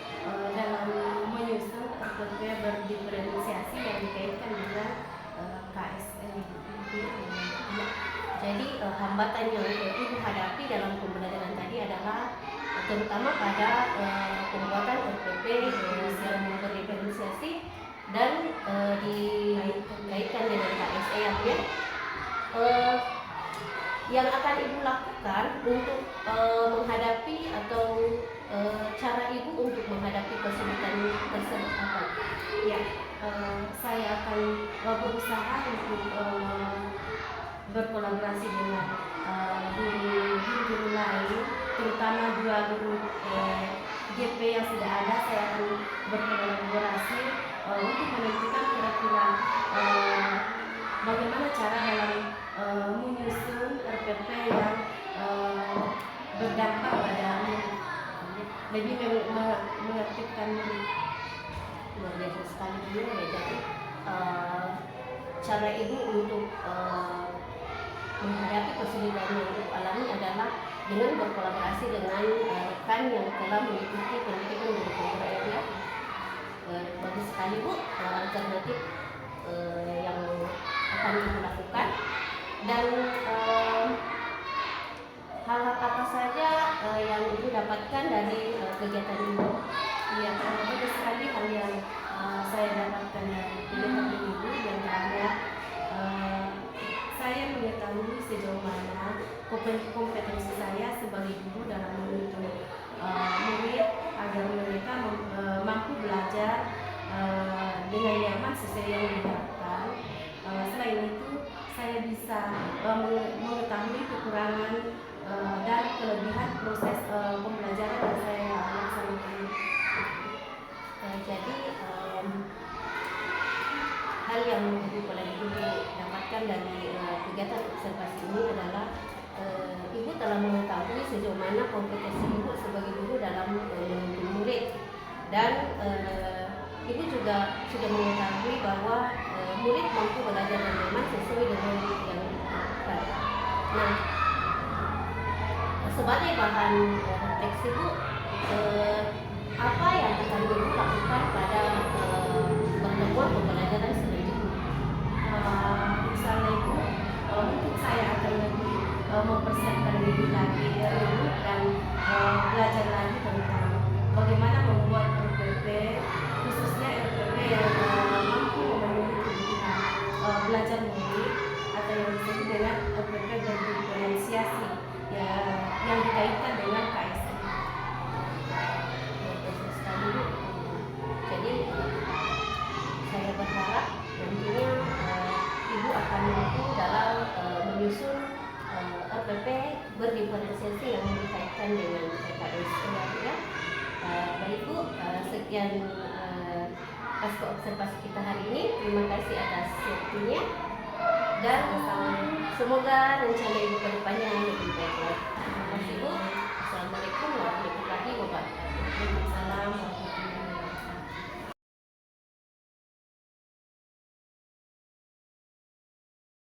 B: dalam menyusun RPP berdiferensiasi yang dikaitkan dengan KSN.
A: Ya. Jadi hambatan yang Ibu hadapi dalam pembelajaran tadi adalah terutama pada pembuatan RPP yang berdiferensiasi dan dikaitkan dengan KSE ya. Yang akan Ibu lakukan untuk menghadapi atau cara Ibu untuk menghadapi kesulitan tersebut apa?
B: Ya, saya akan berusaha untuk berkolaborasi dengan guru-guru lain, terutama dua guru GP yang sudah ada. Saya akan berkolaborasi untuk menentukan kira-kira bagaimana cara dalam menyusun RPP yang berdampak pada lebih mengaktifkan murid.
A: Luar biasa sekali juga ya. Jadi cara Ibu untuk menghadapi kesulitan yang Ibu alami adalah dengan berkolaborasi dengan rekan yang telah mengikuti pendidikan guru pembelajaran ya. Bagus sekali Bu alternatif yang akan Ibu lakukan. Dan hal-hal apa saja yang Ibu dapatkan dari kegiatan Ibu?
B: Ya, banyak sekali hal yang saya dapatkan dari kegiatan ini. Yang terakhir, saya mengetahui sejauh mana kompetensi saya sebagai guru dalam menuntun murid agar mereka mampu belajar dengan nyaman sesuai yang diharapkan. Selain itu, saya bisa mengetahui kekurangan dan kelebihan proses pembelajaran yang saya laksanakan.
A: Jadi hal yang Ibu dapatkan dari kegiatan observasi ini adalah Ibu telah mengetahui sejauh mana kompetensi Ibu sebagai guru dalam menuntun murid, dan Ibu juga sudah mengetahui bahwa murid mampu belajar dengan nyaman sesuai dengan yang diharapkan. Nah, sebagai bahan refleksi Bu, apa yang akan Ibu membuat pembelajaran selanjutnya.
C: Misalnya Ibu, mungkin saya akan lebih mempersiapkan diri lagi dan belajar lagi tentang bagaimana membuat RPP, khususnya RPP yang mampu memenuhi kebutuhan belajar murid atau yang disebut dengan RPP berdiferensiasi yang dikaitkan dengan KSN.
A: Betul sekali, Bu. Jadi saya berharap nantinya Ibu akan mampu dalam menyusun RPP berdiferensiasi yang dikaitkan dengan PKS ya. Baik Bu, sekian posko observasi kita hari ini. Terima kasih atas waktunya dan semoga rencana Ibu ke depannya lebih baik lagi. Terima kasih Bu. Assalamualaikum